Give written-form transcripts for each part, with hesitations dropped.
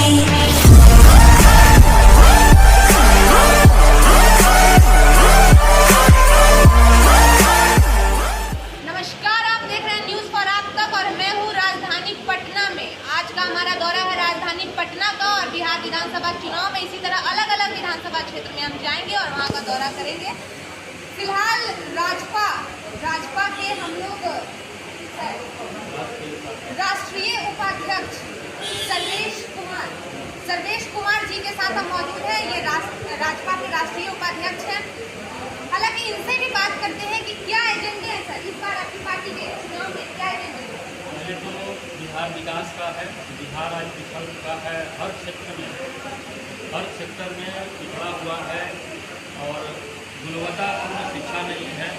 नमस्कार, आप देख रहे हैं न्यूज़ फॉर आप तक और मैं हूँ राजधानी पटना में। आज का हमारा दौरा है राजधानी पटना का और बिहार विधानसभा चुनाव में इसी तरह अलग अलग विधानसभा क्षेत्र में हम जाएंगे और वहाँ का दौरा करेंगे। फिलहाल राजपा के हम लोग राष्ट्रीय उपाध्यक्ष सर्वेश कुमार जी के साथ हम मौजूद हैं। ये राजपा के राष्ट्रीय उपाध्यक्ष हैं। हालांकि इनसे भी बात करते हैं कि क्या एजेंडे हैं सर, इस बार आपकी पार्टी के चुनाव में क्या एजेंडे हैं? पहले तो बिहार विकास का है। बिहार आज पिछड़ चुका है, हर क्षेत्र में पिछड़ा हुआ है और गुणवत्तापूर्ण शिक्षा नहीं है।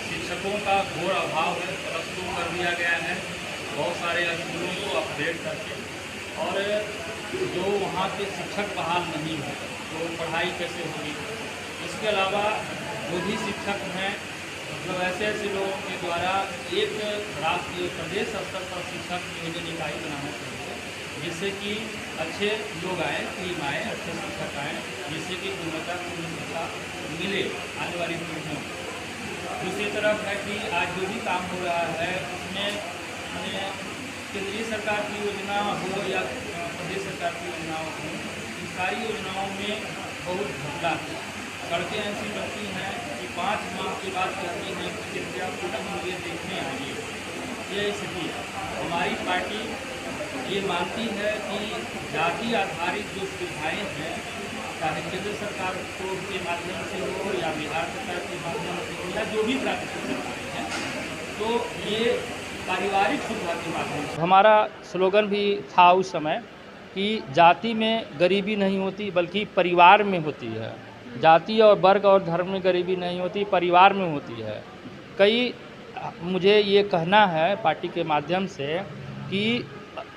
शिक्षकों का घोर अभाव है, प्लस 2 कर दिया गया है बहुत सारे स्कूलों को अपग्रेड करके, और जो वहाँ के शिक्षक बहाल नहीं है तो पढ़ाई कैसे होगी। इसके अलावा जो भी शिक्षक हैं मतलब ऐसे लोगों के द्वारा एक राष्ट्रीय प्रदेश स्तर पर शिक्षक नियोजन इकाई बनाना चाहिए, जिससे कि अच्छे लोग आएँ, टीम आए, अच्छे शिक्षक आएँ, जिससे कि गुणवत्तापूर्ण शिक्षा मिले आने वाली पीढ़ियों को। दूसरी तरफ है कि आज जो भी काम हो रहा है उसमें मैंने केंद्रीय सरकार की योजना हो या प्रदेश सरकार की योजनाओं हो, इन सारी योजनाओं में बहुत घपला है। सड़कें ऐसी बनती हैं कि 5 माह के बाद कहती हैं कि कृपया पुनः मुझे देखने आइए। ये स्थिति है। हमारी पार्टी ये मानती है कि जाति आधारित जो सुविधाएँ हैं, चाहे केंद्र सरकार के माध्यम से हो या बिहार सरकार के माध्यम से हो या जो भी प्राकृतिक सरकारें हैं, तो ये पारिवारिक सुविधा के माध्यम से। हमारा स्लोगन भी था उस समय कि जाति में गरीबी नहीं होती बल्कि परिवार में होती है। जाति और वर्ग और धर्म में गरीबी नहीं होती, परिवार में होती है। मुझे ये कहना है पार्टी के माध्यम से कि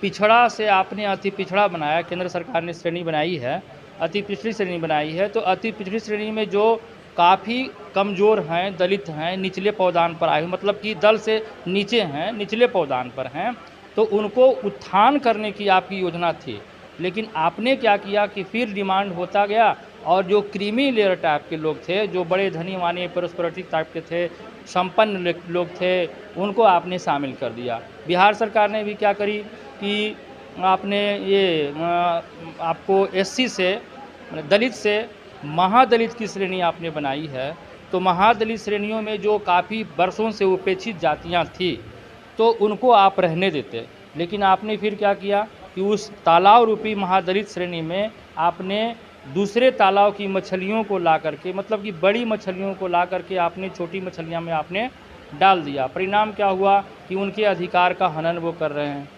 पिछड़ा से आपने अति पिछड़ा बनाया, केंद्र सरकार ने श्रेणी बनाई है, अति पिछड़ी श्रेणी बनाई है, तो अति पिछड़ी श्रेणी में जो काफ़ी कमज़ोर हैं, दलित हैं, निचले पौदान पर आए हुए, मतलब कि दल से नीचे हैं, निचले पौदान पर हैं, तो उनको उत्थान करने की आपकी योजना थी। लेकिन आपने क्या किया कि फिर डिमांड होता गया और जो क्रीमी लेयर टाइप के लोग थे, जो बड़े धनी मानी प्रोस्पेरिटी टाइप के थे, संपन्न लोग थे, उनको आपने शामिल कर दिया। बिहार सरकार ने भी क्या करी कि आपने ये आपको एससी से, दलित से महादलित की श्रेणी आपने बनाई है। तो महादलित श्रेणियों में जो काफ़ी वर्षों से उपेक्षित जातियां थी, तो उनको आप रहने देते। लेकिन आपने फिर क्या किया कि उस तालाब रूपी महादलित श्रेणी में आपने दूसरे तालाब की मछलियों को ला करके, मतलब कि बड़ी मछलियों को ला करके आपने छोटी मछलियां में आपने डाल दिया। परिणाम क्या हुआ कि उनके अधिकार का हनन वो कर रहे हैं।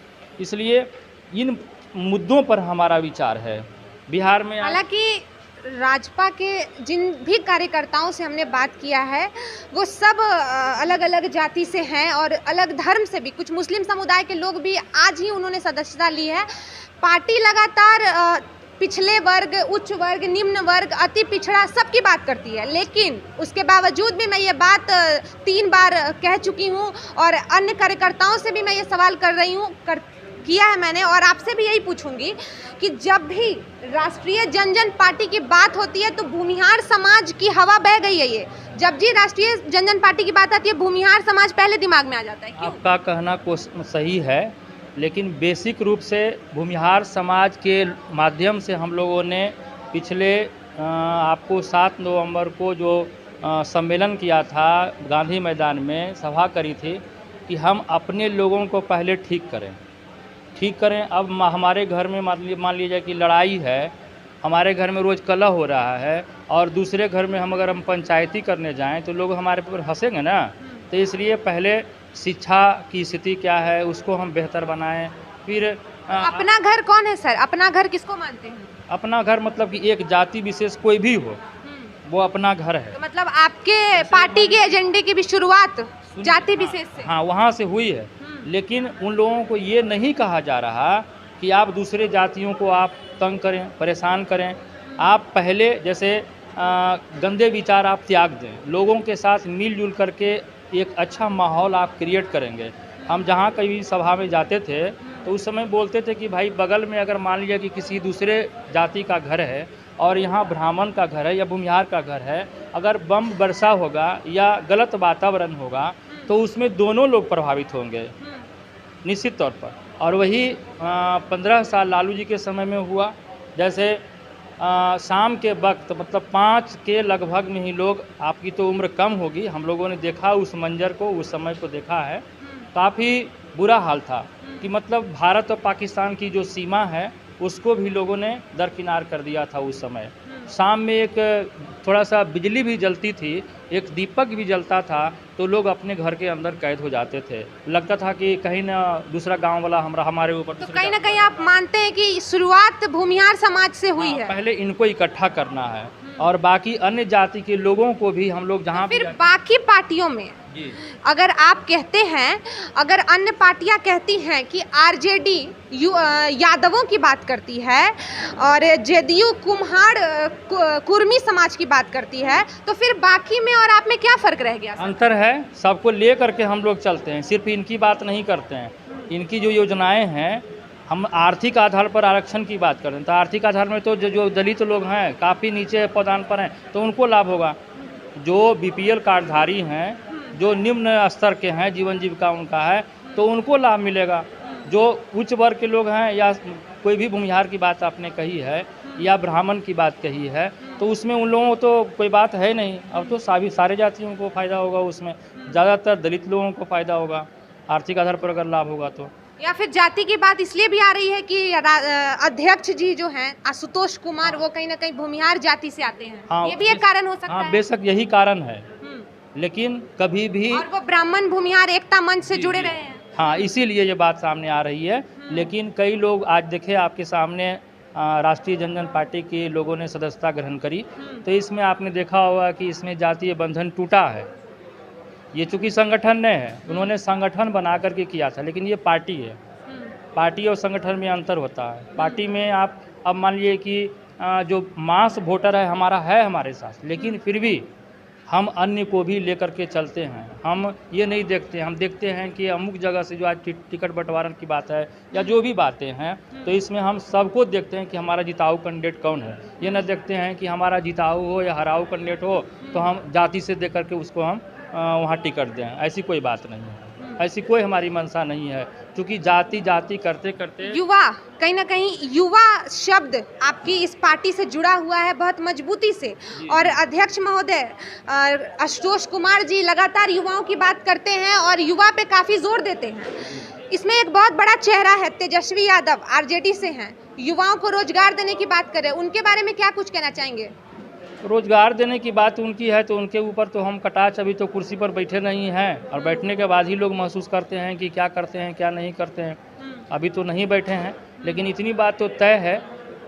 इसलिए इन मुद्दों पर हमारा विचार है बिहार में। हालांकि राजपा के जिन भी कार्यकर्ताओं से हमने बात किया है वो सब अलग अलग जाति से हैं और अलग धर्म से भी, कुछ मुस्लिम समुदाय के लोग भी आज ही उन्होंने सदस्यता ली है। पार्टी लगातार पिछले वर्ग, उच्च वर्ग, निम्न वर्ग, अति पिछड़ा सबकी बात करती है, लेकिन उसके बावजूद भी मैं ये बात 3 बार कह चुकी हूँ और अन्य कार्यकर्ताओं से भी मैं ये सवाल कर रही हूँ, किया है मैंने, और आपसे भी यही पूछूंगी कि जब भी राष्ट्रीय जनजन पार्टी की बात होती है तो भूमिहार समाज की हवा बह गई है। ये जब जी राष्ट्रीय जनजन पार्टी की बात आती है, भूमिहार समाज पहले दिमाग में आ जाता है। क्यों? आपका कहना सही है, लेकिन बेसिक रूप से भूमिहार समाज के माध्यम से हम लोगों ने पिछले आपको 7 नवंबर को जो सम्मेलन किया था, गांधी मैदान में सभा करी थी कि हम अपने लोगों को पहले ठीक करें। अब हमारे घर में मान लीजिए कि लड़ाई है, हमारे घर में रोज़ कलह हो रहा है और दूसरे घर में अगर हम पंचायती करने जाएं तो लोग हमारे पर हंसेंगे ना। तो इसलिए पहले शिक्षा की स्थिति क्या है उसको हम बेहतर बनाएं। फिर अपना घर कौन है सर? अपना घर किसको मानते हैं? अपना घर मतलब कि एक जाति विशेष कोई भी हो, वो अपना घर है। तो मतलब आपके पार्टी के एजेंडे की भी शुरुआत जाति विशेष से? हाँ, वहाँ से हुई है। लेकिन उन लोगों को ये नहीं कहा जा रहा कि आप दूसरे जातियों को आप तंग करें, परेशान करें। आप पहले जैसे गंदे विचार आप त्याग दें, लोगों के साथ मिलजुल करके एक अच्छा माहौल आप क्रिएट करेंगे। हम जहाँ कभी सभा में जाते थे तो उस समय बोलते थे कि भाई बगल में अगर मान लीजिए कि किसी दूसरे जाति का घर है और यहाँ ब्राह्मण का घर है या भूमिहार का घर है, अगर बम वर्षा होगा या गलत वातावरण होगा तो उसमें दोनों लोग प्रभावित होंगे निश्चित तौर पर। और वही 15 साल लालू जी के समय में हुआ। जैसे शाम के वक्त मतलब 5 के लगभग में ही लोग, आपकी तो उम्र कम होगी, हम लोगों ने देखा उस मंजर को, उस समय को देखा है, काफ़ी बुरा हाल था कि मतलब भारत और पाकिस्तान की जो सीमा है उसको भी लोगों ने दरकिनार कर दिया था उस समय। शाम में एक थोड़ा सा बिजली भी जलती थी, एक दीपक भी जलता था तो लोग अपने घर के अंदर कैद हो जाते थे। लगता था कि कहीं ना दूसरा गांव वाला हमारे ऊपर, तो कहीं ना कहीं आप मानते हैं कि शुरुआत भूमिहार समाज से हुई है। पहले इनको इकट्ठा करना है और बाकी अन्य जाति के लोगों को भी हम लोग जहाँ फिर बाकी पार्टियों में अगर आप कहते हैं, अगर अन्य पार्टियां कहती हैं कि आरजेडी यादवों की बात करती है और जेडीयू कुर्मी समाज की बात करती है, तो फिर बाकी में और आप में क्या फर्क रह गया? अंतर है, सबको ले करके हम लोग चलते हैं, सिर्फ इनकी बात नहीं करते हैं। इनकी जो योजनाएं हैं, हम आर्थिक आधार पर आरक्षण की बात करते हैं, तो आर्थिक आधार में तो जो दलित लोग हैं काफ़ी नीचे पदान पर हैं तो उनको लाभ होगा। जो बीपीएल कार्डधारी हैं, जो निम्न स्तर के हैं, जीवन जीविका उनका है तो उनको लाभ मिलेगा। जो उच्च वर्ग के लोग हैं या कोई भी भूमिहार की बात आपने कही है या ब्राह्मण की बात कही है तो उसमें उन लोगों को तो कोई बात है नहीं। अब तो सारे जातियों को फ़ायदा होगा, उसमें ज़्यादातर दलित लोगों को फ़ायदा होगा आर्थिक आधार पर अगर लाभ होगा तो। या फिर जाति की बात इसलिए भी आ रही है कि अध्यक्ष जी जो हैं आशुतोष कुमार, वो कहीं ना कहीं भूमिहार जाति से आते हैं। हाँ, ये भी एक कारण हो सकता है। बेशक यही कारण है, लेकिन कभी भी, और वो ब्राह्मण भूमिहार एकता मंच से जुड़े रहे हैं। हाँ, इसीलिए ये बात सामने आ रही है। लेकिन कई लोग आज देखे आपके सामने राष्ट्रीय जनता पार्टी के लोगों ने सदस्यता ग्रहण करी, तो इसमें आपने देखा होगा कि इसमें जातीय बंधन टूटा है। ये चूँकि संगठन नहीं है, उन्होंने संगठन बना करके किया था, लेकिन ये पार्टी है। पार्टी और संगठन में अंतर होता है। पार्टी में आप अब मान लीजिए कि जो मास वोटर है हमारा है हमारे साथ, लेकिन फिर भी हम अन्य को भी लेकर के चलते हैं। हम ये नहीं देखते, हम देखते हैं कि अमुक जगह से जो आज टिकट बंटवारा की बात है या जो भी बातें हैं, तो इसमें हम सबको देखते हैं कि हमारा जिताऊ कैंडिडेट कौन है। ये न देखते हैं कि हमारा जिताऊ हो या हराऊ कैंडिडेट हो तो हम जाति से देख करके उसको हम वहाँ टिकट दें, ऐसी कोई बात नहीं है, ऐसी कोई हमारी मंशा नहीं है। क्योंकि जाति करते करते युवा, कहीं ना कहीं युवा शब्द आपकी इस पार्टी से जुड़ा हुआ है बहुत मजबूती से। और अध्यक्ष महोदय आशुतोष कुमार जी लगातार युवाओं की बात करते हैं और युवा पे काफ़ी जोर देते हैं। इसमें एक बहुत बड़ा चेहरा है तेजस्वी यादव, आरजेडी से हैं, युवाओं को रोजगार देने की बात कर रहे हैं, उनके बारे में क्या कुछ कहना चाहेंगे? रोजगार देने की बात उनकी है तो उनके ऊपर तो हम कटाच अभी तो कुर्सी पर बैठे नहीं हैं, और बैठने के बाद ही लोग महसूस करते हैं कि क्या करते हैं क्या नहीं करते हैं। अभी तो नहीं बैठे हैं, लेकिन इतनी बात तो तय है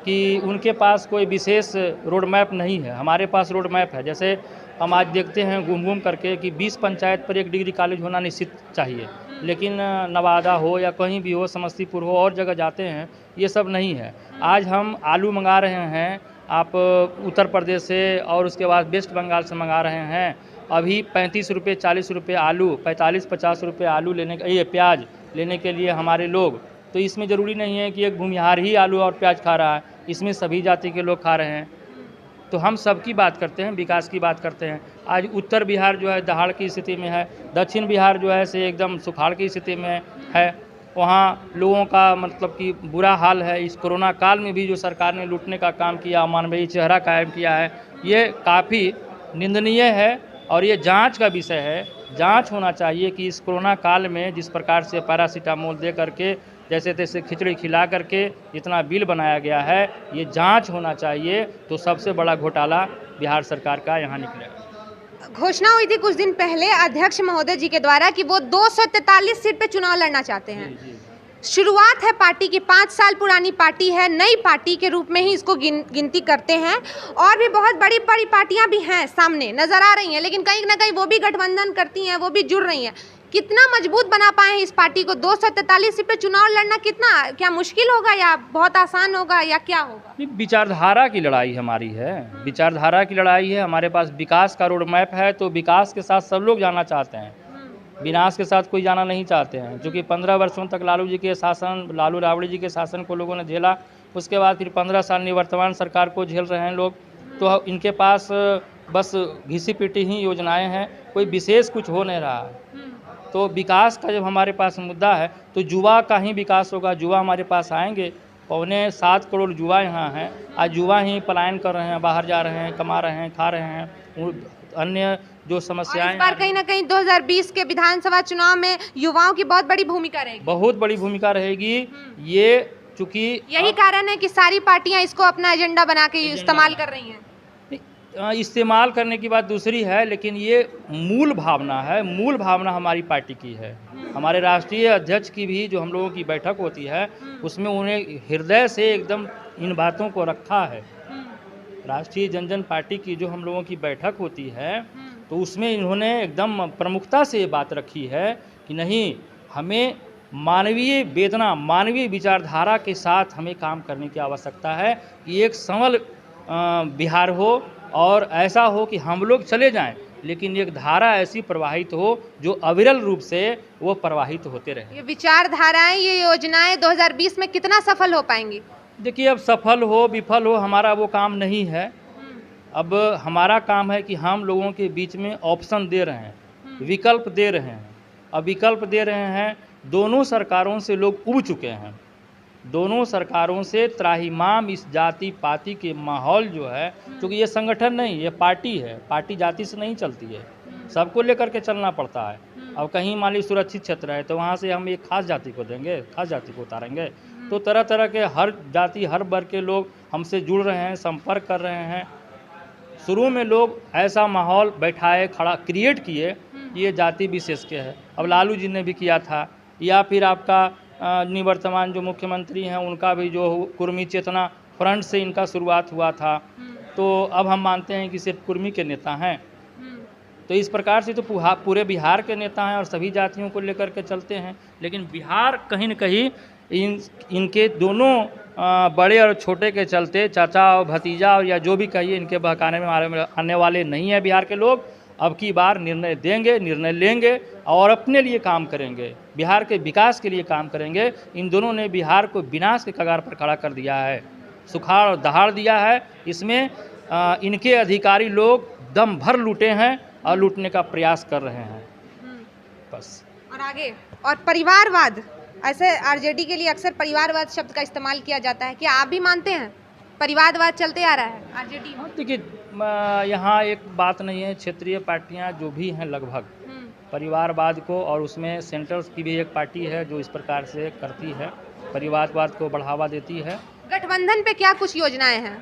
कि उनके पास कोई विशेष रोड मैप नहीं है। हमारे पास रोड मैप है। जैसे हम आज देखते हैं घूम घूम करके कि 20 पंचायत पर एक डिग्री कॉलेज होना निश्चित चाहिए, लेकिन नवादा हो या कहीं भी हो, समस्तीपुर हो, और जगह जाते हैं ये सब नहीं है। आज हम आलू मंगा रहे हैं आप उत्तर प्रदेश से, और उसके बाद वेस्ट बंगाल से मंगा रहे हैं। अभी 35 रुपये 40 रुपये आलू, 45-50 रुपये आलू लेने का, ये प्याज लेने के लिए हमारे लोग, तो इसमें ज़रूरी नहीं है कि एक भूमिहार ही आलू और प्याज खा रहा है, इसमें सभी जाति के लोग खा रहे हैं। तो हम सबकी बात करते हैं, विकास की बात करते हैं। आज उत्तर बिहार जो है दहाड़ की स्थिति में है, दक्षिण बिहार जो है से एकदम सुखाड़ की स्थिति में है। वहाँ लोगों का मतलब कि बुरा हाल है। इस कोरोना काल में भी जो सरकार ने लूटने का काम किया, अमानवीय चेहरा कायम किया है, ये काफ़ी निंदनीय है और ये जांच का विषय है। जांच होना चाहिए कि इस कोरोना काल में जिस प्रकार से पैरासीटामोल दे करके, जैसे तैसे खिचड़ी खिला करके जितना बिल बनाया गया है, ये जांच होना चाहिए। तो सबसे बड़ा घोटाला बिहार सरकार का यहाँ निकलेगा। घोषणा हुई थी कुछ दिन पहले अध्यक्ष महोदय जी के द्वारा कि वो 243 सीट पे चुनाव लड़ना चाहते हैं। शुरुआत है पार्टी की, 5 साल पुरानी पार्टी है, नई पार्टी के रूप में ही इसको गिनती करते हैं। और भी बहुत बड़ी बड़ी पार्टियां भी हैं सामने नजर आ रही हैं, लेकिन कहीं ना कहीं वो भी गठबंधन करती हैं, वो भी जुड़ रही हैं। कितना मजबूत बना पाए हैं इस पार्टी को? 243 सीट पे चुनाव लड़ना कितना, क्या मुश्किल होगा या बहुत आसान होगा या क्या होगा? विचारधारा की लड़ाई हमारी है, विचारधारा की लड़ाई है। हमारे पास विकास का रोड मैप है, तो विकास के साथ सब लोग जाना चाहते हैं। विनाश के साथ कोई जाना नहीं चाहते हैं, क्योंकि 15 वर्षों तक लालू जी के शासन, लालू राबड़ी जी के शासन को लोगों ने झेला। उसके बाद फिर 15 साल निवर्तमान सरकार को झेल रहे हैं लोग। तो इनके पास बस घिसी पिटी ही योजनाएं हैं, कोई विशेष कुछ हो नहीं रहा है। तो विकास का जब हमारे पास मुद्दा है तो युवा का ही विकास होगा। युवा हमारे पास आएंगे, 7.25 करोड़ युवा यहाँ हैं। आज युवा ही पलायन कर रहे हैं, बाहर जा रहे हैं, कमा रहे हैं, खा रहे हैं। अन्य जो समस्याएं, इस बार कहीं ना कहीं 2020 के विधानसभा चुनाव में युवाओं की बहुत बड़ी भूमिका रहेगी। बहुत बड़ी भूमिका रहेगी। ये चूँकि यही कारण है कि सारी पार्टियां इसको अपना एजेंडा बना के इस्तेमाल कर रही हैं। इस्तेमाल करने की बात दूसरी है, लेकिन ये मूल भावना है। मूल भावना हमारी पार्टी की है। हमारे राष्ट्रीय अध्यक्ष की भी जो हम लोगों की बैठक होती है उसमें उन्हें हृदय से एकदम इन बातों को रखा है। राष्ट्रीय जनजन पार्टी की जो हम लोगों की बैठक होती है तो उसमें इन्होंने एकदम प्रमुखता से ये बात रखी है कि नहीं, हमें मानवीय वेदना, मानवीय विचारधारा के साथ हमें काम करने की आवश्यकता है कि एक संवल बिहार हो और ऐसा हो कि हम लोग चले जाएं, लेकिन एक धारा ऐसी प्रवाहित हो जो अविरल रूप से वो प्रवाहित होते रहे। ये विचारधाराएं, ये योजनाएं 2020 में कितना सफल हो पाएंगी? देखिए, अब सफल हो विफल हो हमारा वो काम नहीं है। अब हमारा काम है कि हम लोगों के बीच में ऑप्शन दे रहे हैं, विकल्प दे रहे हैं। अब विकल्प दे रहे हैं, दोनों सरकारों से लोग उब चुके हैं। दोनों सरकारों से त्राहिमाम इस जाति पाति के माहौल जो है, क्योंकि ये संगठन नहीं, ये पार्टी है। पार्टी जाति से नहीं चलती है, सबको लेकर के चलना पड़ता है। अब कहीं मान ली सुरक्षित क्षेत्र है तो वहाँ से हम एक खास जाति को देंगे, खास जाति को उतारेंगे। तो तरह तरह के हर जाति, हर वर्ग के लोग हमसे जुड़ रहे हैं, संपर्क कर रहे हैं। शुरू में लोग ऐसा माहौल बैठाए, खड़ा क्रिएट किए कि ये जाति विशेष के है। अब लालू जी ने भी किया था, या फिर आपका निवर्तमान जो मुख्यमंत्री हैं उनका भी जो कुर्मी चेतना फ्रंट से इनका शुरुआत हुआ था। तो अब हम मानते हैं कि सिर्फ कुर्मी के नेता हैं। तो इस प्रकार से तो पूरे बिहार के नेता हैं और सभी जातियों को लेकर के चलते हैं। लेकिन बिहार कहीं न कहीं इनके दोनों बड़े और छोटे के चलते, चाचा और भतीजा और या जो भी कहिए, इनके बहकाने में हमारे आने वाले नहीं हैं बिहार के लोग। अब की बार निर्णय देंगे, निर्णय लेंगे और अपने लिए काम करेंगे, बिहार के विकास के लिए काम करेंगे। इन दोनों ने बिहार को विनाश के कगार पर खड़ा कर दिया है, सुखाड़ और दहाड़ दिया है। इसमें इनके अधिकारी लोग दम भर लूटे हैं और लूटने का प्रयास कर रहे हैं बस। और आगे, और परिवारवाद, ऐसे आरजेडी के लिए अक्सर परिवारवाद शब्द का इस्तेमाल किया जाता है। क्या आप भी मानते हैं परिवारवाद चलते आ रहा है आरजेडी में? देखिए, यहाँ एक बात नहीं है, क्षेत्रीय पार्टियाँ जो भी हैं लगभग परिवारवाद को, और उसमें सेंटर की भी एक पार्टी है जो इस प्रकार से करती है, परिवारवाद को बढ़ावा देती है। गठबंधन पे क्या कुछ योजनाएं हैं?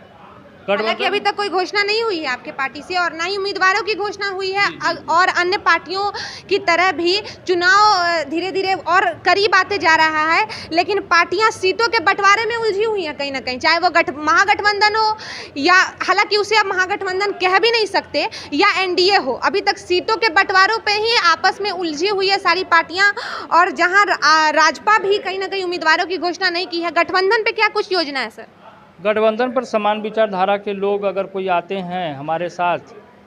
हालांकि अभी तक कोई घोषणा नहीं हुई है आपके पार्टी से और ना ही उम्मीदवारों की घोषणा हुई है। और अन्य पार्टियों की तरह भी चुनाव धीरे धीरे और करीब आते जा रहा है, लेकिन पार्टियां सीटों के बंटवारे में उलझी हुई हैं कहीं ना कहीं, चाहे वो महागठबंधन हो या, हालांकि उसे अब महागठबंधन कह भी नहीं सकते, या एनडीए हो। अभी तक सीटों के बंटवारों पे ही आपस में उलझी हुई है सारी पार्टियां। और जहाँ राजपा भी कहीं ना कहीं उम्मीदवारों की घोषणा नहीं की है। गठबंधन पे क्या कुछ योजना है सर? गठबंधन पर समान विचारधारा के लोग अगर कोई आते हैं हमारे साथ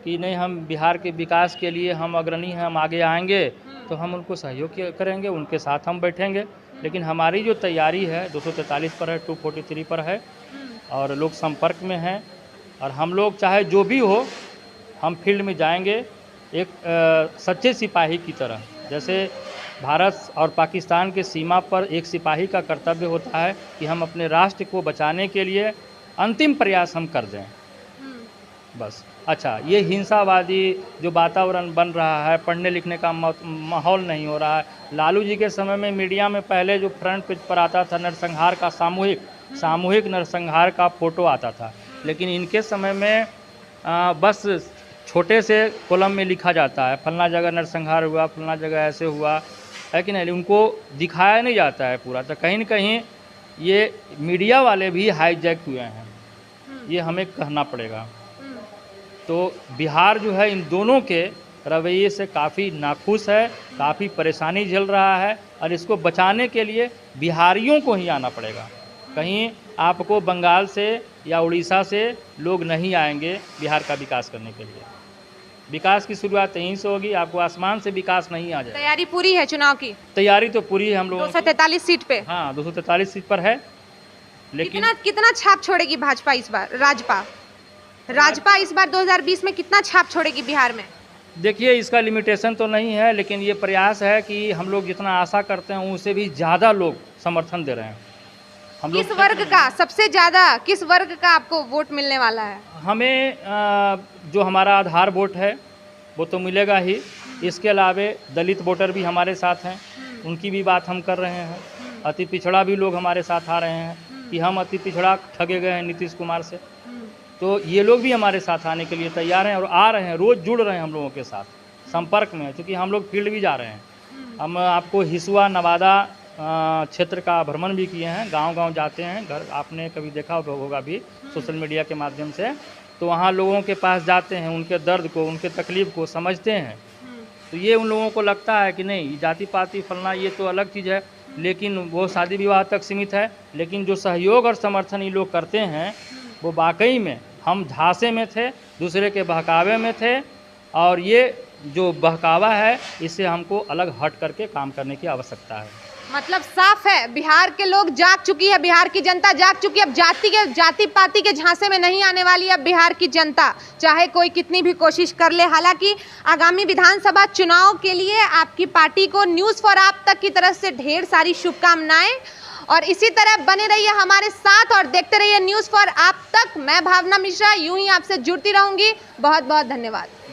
कि नहीं, हम बिहार के विकास के लिए हम अग्रणी हैं, हम आगे आएंगे, तो हम उनको सहयोग करेंगे, उनके साथ हम बैठेंगे। लेकिन हमारी जो तैयारी है 243 पर है, 243 पर है और लोग संपर्क में हैं। और हम लोग चाहे जो भी हो, हम फील्ड में जाएंगे एक सच्चे सिपाही की तरह। जैसे भारत और पाकिस्तान के सीमा पर एक सिपाही का कर्तव्य होता है कि हम अपने राष्ट्र को बचाने के लिए अंतिम प्रयास हम कर दें बस। अच्छा, ये हिंसावादी जो वातावरण बन रहा है, पढ़ने लिखने का माहौल नहीं हो रहा है। लालू जी के समय में मीडिया में पहले जो फ्रंट पेज पर आता था नरसंहार का, सामूहिक नरसंहार का फोटो आता था, लेकिन इनके समय में बस छोटे से कॉलम में लिखा जाता है फलना जगह नरसंहार हुआ, फलना जगह ऐसे हुआ, है कि नहीं, उनको दिखाया नहीं जाता है पूरा। तो कहीं न कहीं ये मीडिया वाले भी हाईजैक हुए हैं, ये हमें कहना पड़ेगा। तो बिहार जो है इन दोनों के रवैये से काफ़ी नाखुश है, काफ़ी परेशानी झेल रहा है और इसको बचाने के लिए बिहारियों को ही आना पड़ेगा। कहीं आपको बंगाल से या उड़ीसा से लोग नहीं आएंगे बिहार का विकास करने के लिए। विकास की शुरुआत यहीं से होगी, आपको आसमान से विकास नहीं आ जाएगा। तैयारी पूरी है चुनाव की? तैयारी तो पूरी है हम लोगों की। 243 सीट पे? हाँ, 243 सीट पर है, लेकिन कितना छाप छोड़ेगी भाजपा इस बार? राजपा इस बार 2020 में कितना छाप छोड़ेगी बिहार में? देखिए, इसका लिमिटेशन तो नहीं है, लेकिन ये प्रयास है कि हम लोग जितना आशा करते हैं उससे भी ज़्यादा लोग समर्थन दे रहे हैं। हम लोग किस वर्ग का सबसे ज़्यादा, किस वर्ग का आपको वोट मिलने वाला है? हमें जो हमारा आधार वोट है वो तो मिलेगा ही, इसके अलावे दलित वोटर भी हमारे साथ हैं, उनकी भी बात हम कर रहे हैं। अति पिछड़ा भी लोग हमारे साथ आ रहे हैं कि हम अति पिछड़ा ठगे गए हैं नीतीश कुमार से, तो ये लोग भी हमारे साथ आने के लिए तैयार हैं और आ रहे हैं, रोज़ जुड़ रहे हैं हम लोगों के साथ, संपर्क में, क्योंकि हम लोग फील्ड भी जा रहे हैं। हम आपको हिसुआ नवादा क्षेत्र का भ्रमण भी किए हैं, गांव-गांव जाते हैं, घर आपने कभी देखा होगा भी सोशल मीडिया के माध्यम से, तो वहाँ लोगों के पास जाते हैं, उनके दर्द को, उनके तकलीफ़ को समझते हैं। तो ये उन लोगों को लगता है कि नहीं, जाति पाति फलना ये तो अलग चीज़ है, लेकिन वो शादी विवाह तक सीमित है, लेकिन जो सहयोग और समर्थन ये लोग करते हैं वो वाकई में हम झांसे में थे, दूसरे के बहकावे में थे, और ये जो बहकावा है इससे हमको अलग हट करके काम करने की आवश्यकता है। मतलब साफ है, बिहार के लोग जाग चुकी है, बिहार की जनता जाग चुकी है। अब जाति पाति के झांसे में नहीं आने वाली है बिहार की जनता, चाहे कोई कितनी भी कोशिश कर ले। हालांकि आगामी विधानसभा चुनाव के लिए आपकी पार्टी को न्यूज़ फॉर आप तक की तरफ से ढेर सारी शुभकामनाएं, और इसी तरह बने रहिए हमारे साथ और देखते रहिए न्यूज़ फॉर आप तक। मैं भावना मिश्रा यूं ही आपसे जुड़ती रहूंगी। बहुत बहुत धन्यवाद।